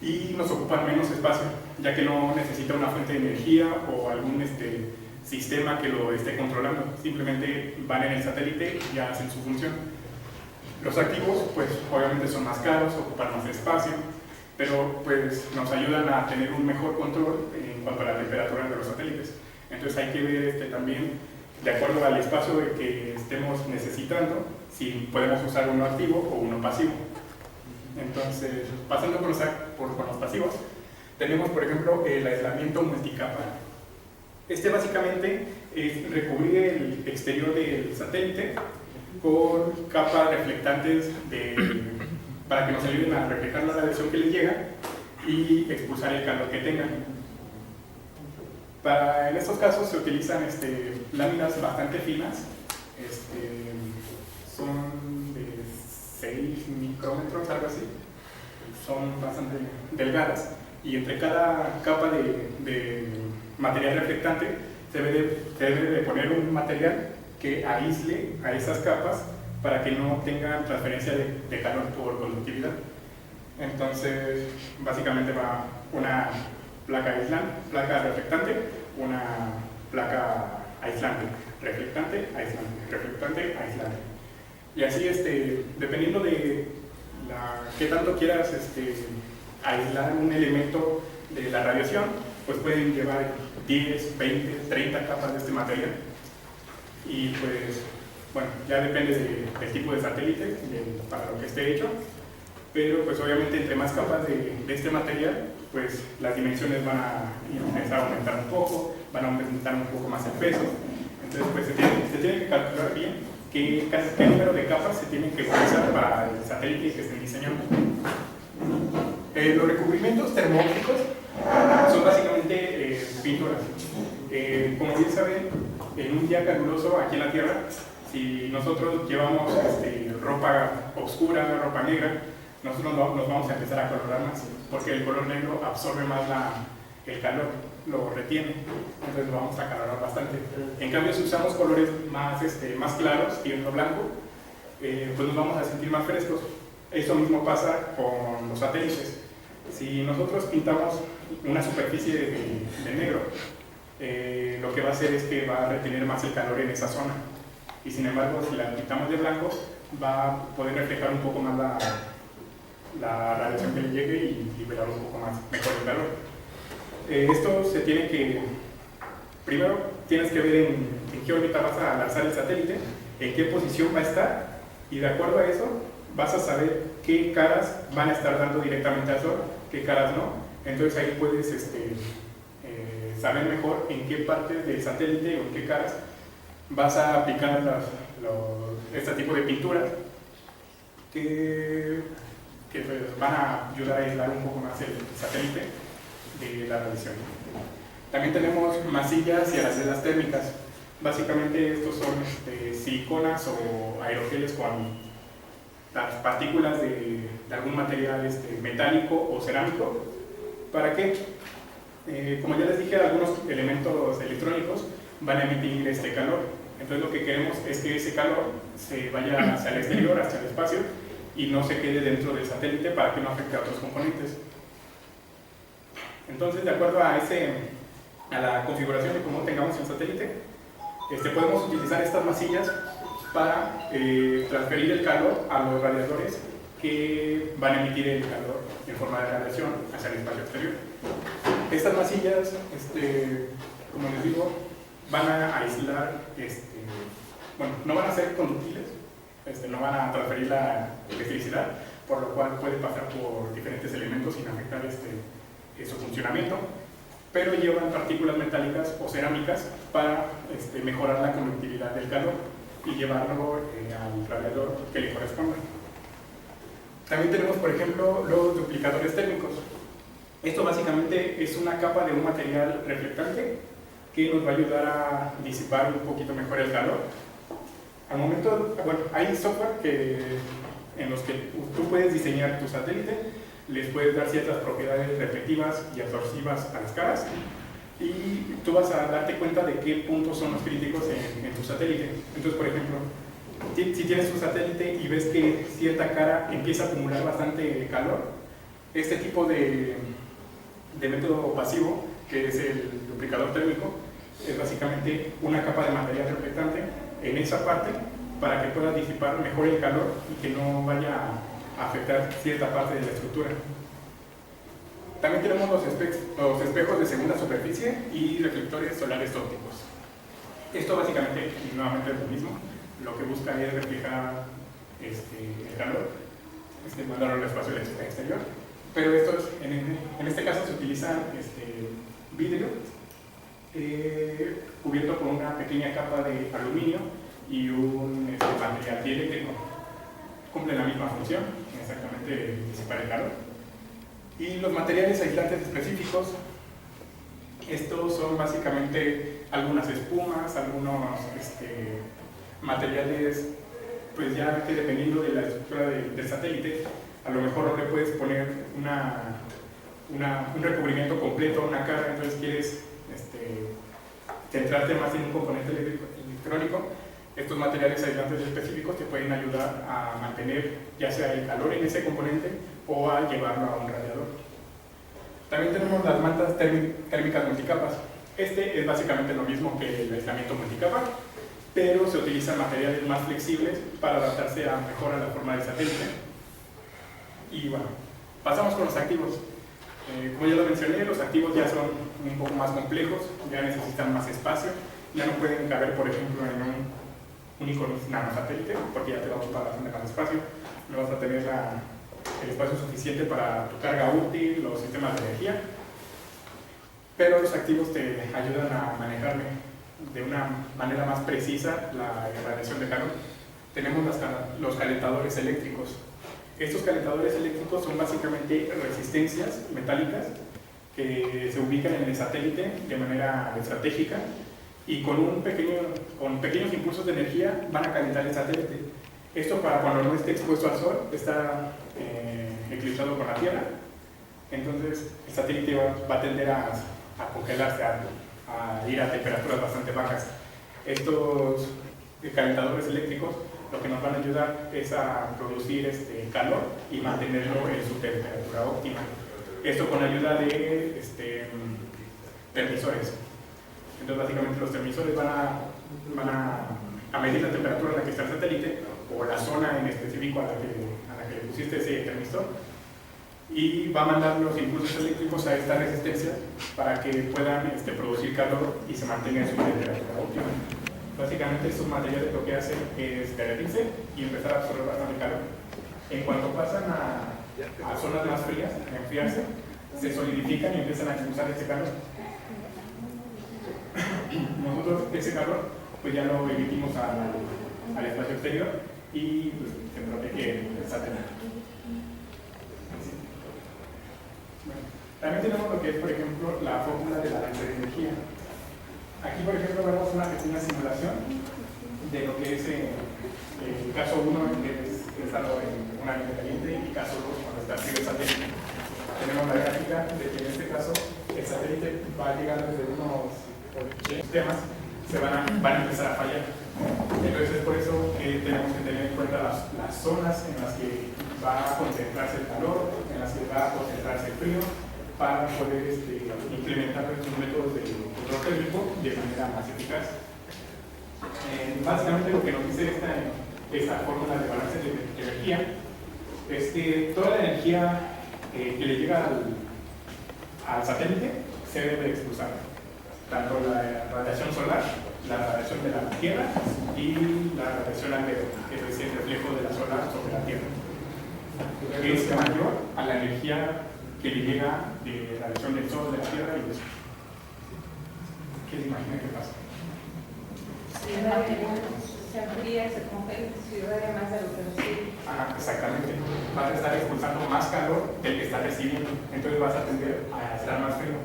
y nos ocupan menos espacio, ya que no necesita una fuente de energía o algún sistema que lo esté controlando. Simplemente van en el satélite y ya hacen su función. Los activos, pues obviamente son más caros, ocupan más espacio, pero pues nos ayudan a tener un mejor control en cuanto a la temperatura de los satélites. Entonces hay que ver también, de acuerdo al espacio que estemos necesitando, si podemos usar uno activo o uno pasivo. Entonces, pasando con los pasivos, tenemos por ejemplo el aislamiento multicapa. Básicamente es recubrir el exterior del satélite con capas reflectantes para que nos ayuden a reflejar la radiación que les llega y expulsar el calor que tengan. En estos casos se utilizan láminas bastante finas, son de 6 micrómetros, algo así, son bastante delgadas, y entre cada capa de material reflectante se debe de poner un material que aísle a esas capas para que no tengan transferencia de calor por conductividad. Entonces, básicamente va una placa aislante, placa reflectante, una placa aislante, reflectante, aislante, reflectante, aislante. Y así, dependiendo de qué tanto quieras aislar un elemento de la radiación, pues pueden llevar 10, 20, 30 capas de este material. Y pues, bueno, ya depende del tipo de satélite, para lo que esté hecho. Pero pues obviamente entre más capas de este material, pues las dimensiones van a empezar a aumentar un poco, van a aumentar un poco más el peso. Entonces pues se tiene que calcular bien qué número de capas se tienen que utilizar para el satélite que estén diseñando. Los recubrimientos termópticos son básicamente pinturas. Como bien saben, en un día caluroso aquí en la Tierra, si nosotros llevamos ropa oscura, ropa negra, nosotros nos vamos a empezar a colorar más, porque el color negro absorbe más el calor, lo retiene, entonces lo vamos a acalorar bastante. En cambio, si usamos colores más claros, tirando blanco, pues nos vamos a sentir más frescos. Eso mismo pasa con los satélites. Si nosotros pintamos una superficie de negro, lo que va a hacer es que va a retener más el calor en esa zona. Y sin embargo, si la pintamos de blanco, va a poder reflejar un poco más la radiación que le llegue y liberar un poco más mejor el calor. Esto se tiene que, primero tienes que ver en qué órbita vas a lanzar el satélite, en qué posición va a estar, y de acuerdo a eso vas a saber qué caras van a estar dando directamente al Sol, qué caras no. Entonces ahí puedes saber mejor en qué parte del satélite o en qué caras vas a aplicar este tipo de pinturas que pues, van a ayudar a aislar un poco más el satélite de la radiación. También tenemos masillas y aracelas térmicas. Básicamente estos son siliconas o aerogeles con las partículas de algún material metálico o cerámico. ¿Para qué? Como ya les dije, algunos elementos electrónicos van a emitir calor. Entonces lo que queremos es que ese calor se vaya hacia el exterior, hacia el espacio, y no se quede dentro del satélite para que no afecte a otros componentes. Entonces, de acuerdo a la configuración de cómo tengamos el satélite, podemos utilizar estas masillas para transferir el calor a los radiadores que van a emitir el calor en forma de radiación hacia el espacio exterior. Estas masillas, como les digo, van a aislar, bueno, no van a ser conductibles, no van a transferir la electricidad, por lo cual puede pasar por diferentes elementos sin afectar su funcionamiento, pero llevan partículas metálicas o cerámicas para mejorar la conductividad del calor y llevarlo al radiador que le corresponda. También tenemos, por ejemplo, los duplicadores térmicos. Esto básicamente es una capa de un material reflectante que nos va a ayudar a disipar un poquito mejor el calor. Al momento, bueno, hay software en los que tú puedes diseñar tu satélite, les puedes dar ciertas propiedades reflectivas y absorbivas a las caras, y tú vas a darte cuenta de qué puntos son los críticos en tu satélite. Entonces, por ejemplo, si tienes un satélite y ves que cierta cara empieza a acumular bastante calor, este tipo de método pasivo, que es el duplicador térmico, es básicamente una capa de material reflectante en esa parte para que pueda disipar mejor el calor y que no vaya a afectar cierta parte de la estructura. También tenemos los espejos de segunda superficie y reflectores solares ópticos. Esto básicamente, y nuevamente es lo mismo, lo que busca es reflejar el calor, mandarlo al espacio exterior, pero estos, en este caso se utiliza vidrio cubierto con una pequeña capa de aluminio y un material dieléctrico. Cumplen la misma función, exactamente disipar el calor. Y los materiales aislantes específicos, estos son básicamente algunas espumas, algunos materiales, pues ya que dependiendo de la estructura del satélite, a lo mejor no le puedes poner un recubrimiento completo a una cara, entonces quieres centrarte más en un componente electrónico, Estos materiales aislantes específicos te pueden ayudar a mantener ya sea el calor en ese componente o a llevarlo a un radiador. También tenemos las mantas térmicas multicapas. Este es básicamente lo mismo que el aislamiento multicapa, pero se utilizan materiales más flexibles para adaptarse mejor a la forma del satélite. Y bueno, pasamos con los activos. Como ya lo mencioné, los activos ya son un poco más complejos, ya necesitan más espacio, ya no pueden caber, por ejemplo, en un único nanosatélite, porque ya te va a ocupar bastante más espacio, no vas a tener el espacio suficiente para tu carga útil, los sistemas de energía, pero los activos te ayudan a manejar de una manera más precisa la irradiación de calor. Tenemos los calentadores eléctricos. Estos calentadores eléctricos son básicamente resistencias metálicas que se ubican en el satélite de manera estratégica y con pequeños impulsos de energía van a calentar el satélite. Esto para cuando no esté expuesto al sol, está eclipsado con la Tierra, entonces el satélite va a tender a congelarse, a ir a temperaturas bastante bajas. Estos calentadores eléctricos lo que nos van a ayudar es a producir calor y mantenerlo en su temperatura óptima. Esto con ayuda de termisores. Entonces básicamente los termisores van a medir la temperatura en la que está el satélite o la zona en específico a la que le pusiste ese termistor, y va a mandar los impulsos eléctricos a esta resistencia para que puedan producir calor y se mantenga en su temperatura óptima. Básicamente estos materiales lo que hacen es derretirse y empezar a absorber bastante calor. En cuanto pasan a zonas más frías, a enfriarse, se solidifican y empiezan a expulsar ese calor. Nosotros ese calor pues ya lo emitimos al espacio exterior y pues, se protege el satélite. Bueno, también tenemos lo que es, por ejemplo, la fórmula de la balance de energía. Aquí, por ejemplo, vemos una pequeña simulación de lo que es el caso 1, que es estando en un ambiente caliente, y caso 2, cuando está activo el satélite. Tenemos la gráfica de que en este caso el satélite va a llegar desde unos sistemas, van a empezar a fallar. Entonces es por eso que tenemos que tener en cuenta las zonas en las que va a concentrarse el calor, en las que va a concentrarse el frío, para poder implementar estos métodos de control térmico de manera más eficaz. Básicamente lo que nos dice esta fórmula de balance de energía es que toda la energía que le llega al satélite se debe expulsar, tanto la radiación solar, la radiación de la Tierra y la radiación albedo, que es el reflejo de la solar sobre la Tierra, que es mayor a la energía que le llega de la radiación del Sol, de la Tierra y del Sol. ¿Qué se imagina que pasa?
Se enfría y se congela, se irradia más de lo que recibe.
Ajá, exactamente. Vas a estar expulsando más calor del que está recibiendo, entonces vas a tender a estar más frío.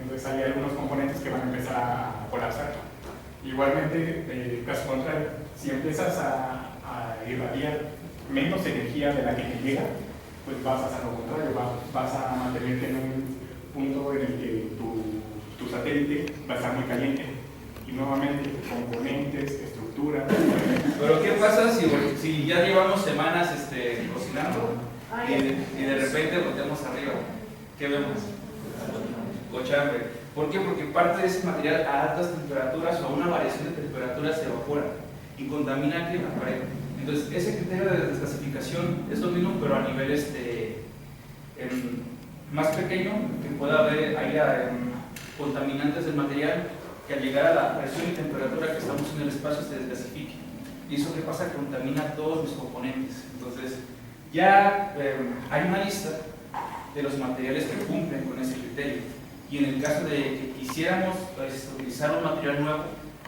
Entonces hay algunos componentes que van a empezar a colapsar. Igualmente, el caso contrario, si empiezas a irradiar menos energía de la que te llega, pues vas a hacer lo contrario, vas a mantenerte en un punto en el que tu satélite va a estar muy caliente. Y nuevamente, componentes, estructuras.
Pero ¿qué pasa si ya llevamos semanas cocinando y de repente volteamos arriba? ¿Qué vemos? Cochambre. ¿Por qué? Porque parte de ese material a altas temperaturas o a una variación de temperatura se evapora y contamina el clima. Entonces, ese criterio de desgasificación es lo mismo, pero a nivel más pequeño, que pueda haber contaminantes del material que al llegar a la presión y temperatura que estamos en el espacio se desgasifique. ¿Y eso qué pasa? Contamina todos los componentes. Entonces, ya hay una lista de los materiales que cumplen con ese criterio. Y en el caso de que quisiéramos utilizar un material nuevo,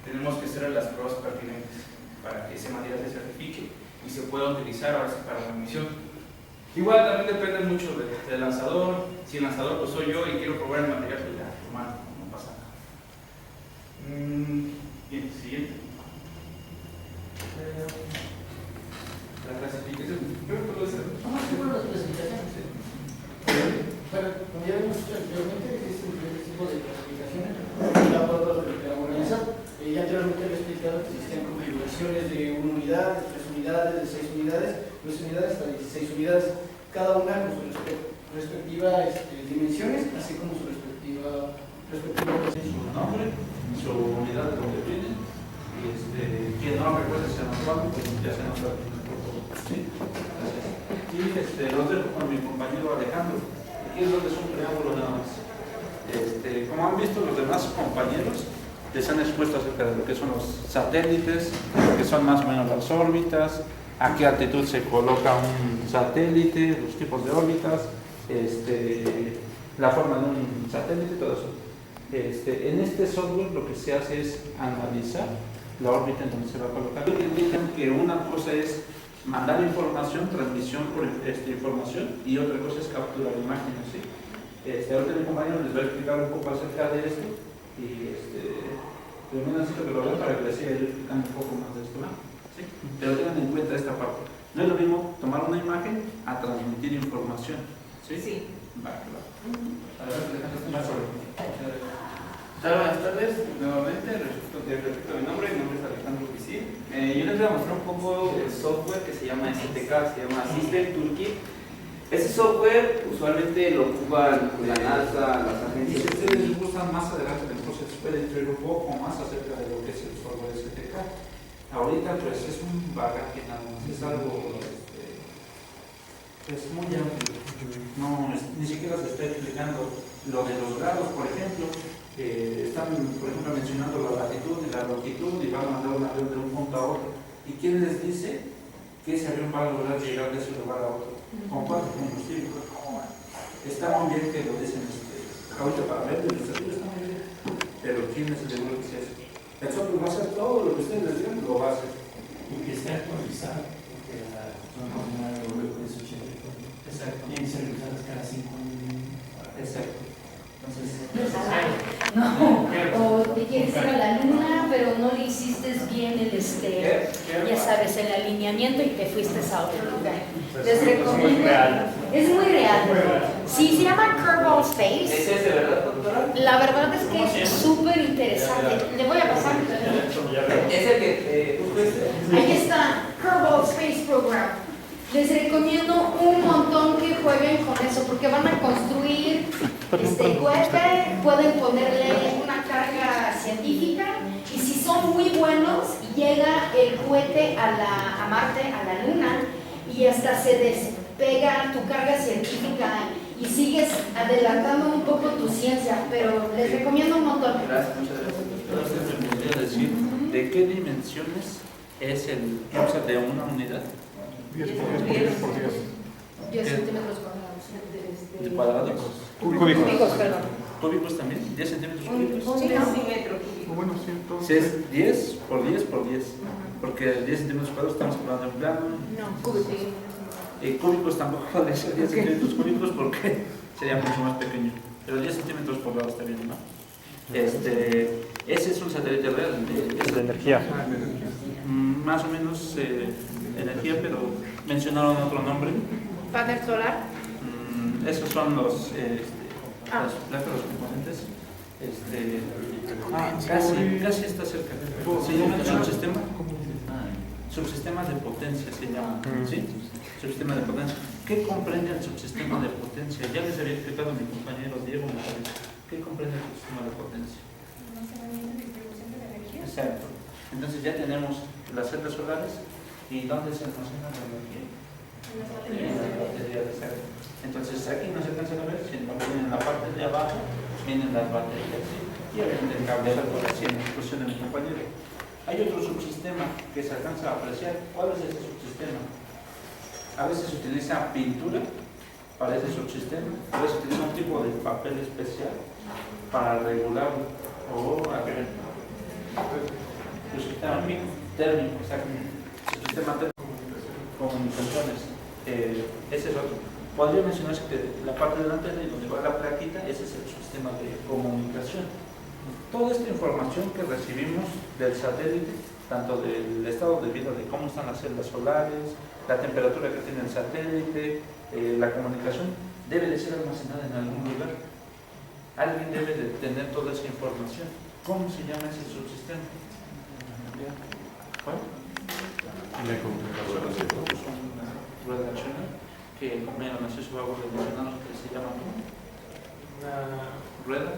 tenemos que hacer las pruebas pertinentes para que ese material se certifique y se pueda utilizar ahora sí para la misión. Igual también depende mucho del lanzador. Si el lanzador pues soy yo y quiero probar el material, pues ya, normal, no pasa nada. Bien, siguiente. La clasificación. Creo que puedo hacer.
Bueno, las clasificaciones. Bueno, como ya hemos dicho anteriormente, existen diferentes tipos de clasificaciones. La otra de la humanidad. Ya anteriormente había explicado que existían configuraciones
estaciones de 1 unidad, de 3 unidades, de 6 unidades, 9 unidades hasta 16 unidades, cada una con sus respectivas dimensiones, así como su respectivo
nombre, su unidad de donde viene, y quien no recuerde se nos va, pues ya se nos va. ¿Sí? Gracias. Y los dejo con mi compañero Alejandro. Aquí es donde es un preámbulo nada más. Como han visto los demás compañeros, les han expuesto acerca de lo que son los satélites, que son más o menos las órbitas, a qué altitud se coloca un satélite, los tipos de órbitas, la forma de un satélite, todo eso. En este software lo que se hace es analizar la órbita en donde se va a colocar. Indican que una cosa es mandar información, transmisión por información, y otra cosa es capturar imágenes. ¿Sí? Ahorita mi compañero les va a explicar un poco acerca de esto, y primero necesito que lo vean para que les siga yo explicando un poco más de esto. ¿Sí? Pero tengan en cuenta esta parte. No es lo mismo tomar una imagen a transmitir información. ¿Sí? Sí. Va.
Buenas tardes, nuevamente, repito mi nombre es Alejandro Pisil. Yo les voy a mostrar un poco el software que se llama STK, se llama System Toolkit. Ese software usualmente lo ocupan la NASA, las agencias.
Si ustedes les gustan más adelante, entonces pueden entender un poco más acerca de lo que es el software STK. Ahorita pues es un bagaje nada más, es algo es muy amplio. No, ni siquiera se está explicando lo de los grados, por ejemplo. Están, por ejemplo, mencionando la latitud y la longitud y van a mandar un avión de un punto a otro. ¿Y quién les dice que ese avión va a lograr llegar de ese lugar a otro? ¿Con cuánto combustible? Está muy bien que lo dicen ahorita para ver, está muy bien. Pero ¿quién es el seguro que sea eso? El software va a hacer todo lo que ustedes les digan, lo va a hacer.
Y que esté actualizado, porque la zona ordinaria es 80. Exacto. Tienen que ser revisadas cada 5 años.
Exacto.
No, o te quieres ir a la luna, pero no le hiciste bien el ya sabes, el alineamiento y te fuiste a otro lugar. Les recomiendo. Es muy real. Sí, se llama Kerbal Space.
¿Es ese, verdad, doctora?
La verdad es que es súper interesante. Le voy a pasar.
Es el que
Ahí está, Kerbal Space Program. Les recomiendo un montón que jueguen con eso, porque van a construir cohete, pueden ponerle una carga científica, y si son muy buenos, llega el cohete a Marte, a la Luna, y hasta se despega tu carga científica y sigues adelantando un poco tu ciencia, pero les recomiendo un montón.
Gracias, muchas gracias. Entonces me podría decir de qué dimensiones es el causa de una unidad.
10 centímetros cuadrados.
¿De cuadrados?
Cúbicos, perdón.
¿Cúbicos también? ¿10 centímetros cúbicos?
Un decímetro cúbico.
Bueno, sí, entonces.
Si es 10 por 10 por 10, porque 10 centímetros cuadrados estamos hablando en plano.
No, cúbicos.
Cúbicos tampoco podría ser 10 centímetros cúbicos porque sería mucho más pequeño. Pero 10 centímetros por lado está bien, ¿no? Ese es un satélite real de
energía.
Más o menos energía, pero mencionaron otro nombre.
¿Panel solar?
Esos son los placas, los componentes. Casi está cerca. Se llama subsistema de potencia, se llama. ¿Sí? Subsistema de potencia. ¿Qué comprende el subsistema de potencia? Ya les había explicado a mi compañero Diego Morales. ¿Qué comprende el subsistema de potencia? Exacto. Entonces ya tenemos las celdas solares. ¿Y dónde se almacena la energía? En las baterías. Exacto. Entonces aquí no se alcanza a ver, sin embargo en la parte de abajo vienen las baterías. Y obviamente el cable así en la exposición de mi compañero. Hay otro subsistema que se alcanza a apreciar. ¿Cuál es ese subsistema? A veces se utiliza pintura para ese subsistema, a veces se utiliza un tipo de papel especial para regularlo. Subsistema térmico, exacto. Subsistema térmico, comunicaciones. Ese es otro. Podría mencionarse que la parte delante de donde va la plaquita, ese es el sistema de comunicación. Toda esta información que recibimos del satélite, tanto del estado de vida, de cómo están las celdas solares, la temperatura que tiene el satélite, la comunicación, debe de ser almacenada en algún lugar. Alguien debe de tener toda esa información. ¿Cómo se llama ese subsistema? ¿Cuál? una rueda china que menos no sé si vamos a mencionar que se llama
Una
rueda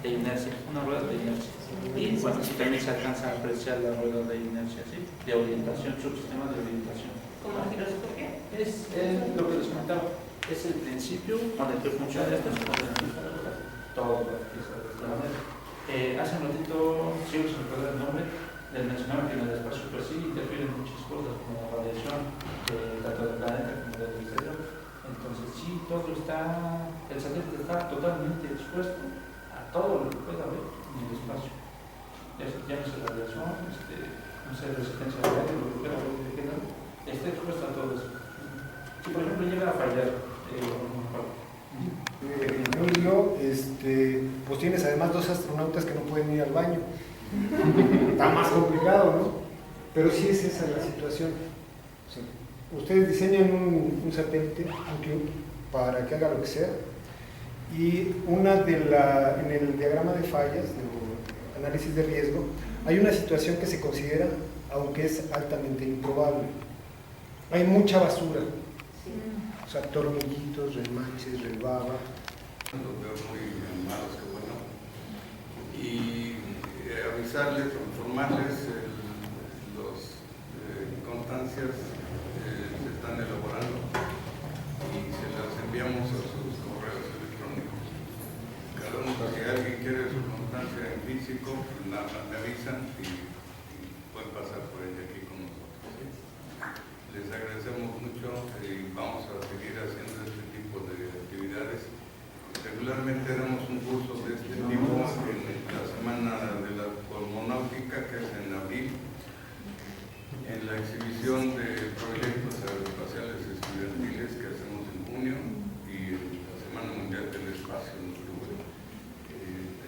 de inercia, una rueda de inercia. Y bueno, si también se alcanza a apreciar la rueda de inercia, ¿sí? De orientación, subsistema de orientación.
¿Como giroscopio?
Es lo que les comentaba, es el principio donde que funciona esto, se puede analizar todo de esta manera. Hace un ratito, sigo sin recordar el nombre, les mencionaba que en el espacio pues sí interfieren muchas cosas, como la radiación, tanto del planeta como del exterior. Entonces sí, todo está, el satélite está totalmente expuesto a todo lo que pueda haber en el espacio. Ya no sé radiación, no sé resistencia al aire, lo que pueda haber de género, está expuesto a todo eso. Si por ejemplo llega a fallar
Emilio, pues tienes además 2 astronautas que no pueden ir al baño. Está más complicado, ¿no? Pero sí es esa la situación. Sí. Ustedes diseñan un satélite, un club, para que haga lo que sea, y en el diagrama de fallas, de análisis de riesgo, hay una situación que se considera, aunque es altamente improbable. Hay mucha basura. O sea, tornillitos, remaches, rebaba.
Los veo muy animados, qué bueno. Y avisarles o informarles las constancias se están elaborando y se las enviamos a sus correos electrónicos. Cada uno, si alguien quiere su constancia en físico, pues nada más me avisan y pueden pasar por ella aquí con nosotros. ¿Sí? Les agradecemos mucho y vamos a seguir haciendo este tipo de actividades. Regularmente damos un curso de este tipo en la semana de la cosmonáutica, que es en abril, en la exhibición de proyectos aeroespaciales estudiantiles que hacemos en junio y en la Semana Mundial del Espacio en octubre.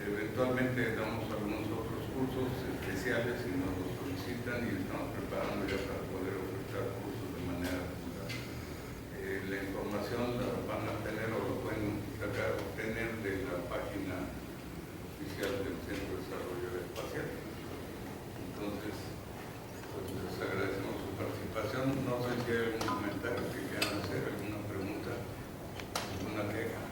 Eventualmente damos algunos otros cursos especiales si nos los solicitan y estamos preparando ya para poder ofertar cursos de manera regular. La información la van a tener o lo pueden obtener de la página oficial del Centro de Desarrollo Espacial. Entonces, pues les agradecemos su participación. No sé si hay algún comentario que quieran hacer, alguna pregunta, alguna queja.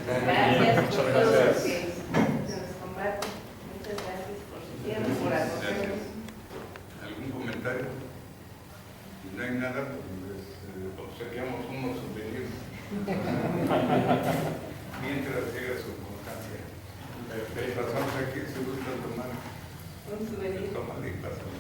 Gracias por todo lo que se nos combate. Muchas gracias por su tiempo, por acogernos.
¿Algún comentario? Si no hay nada, pues les obsequiamos unos souvenirs. Mientras llega su constancia. Pasamos aquí, si gustan tomar.
Un souvenir.
Tómale y pásame.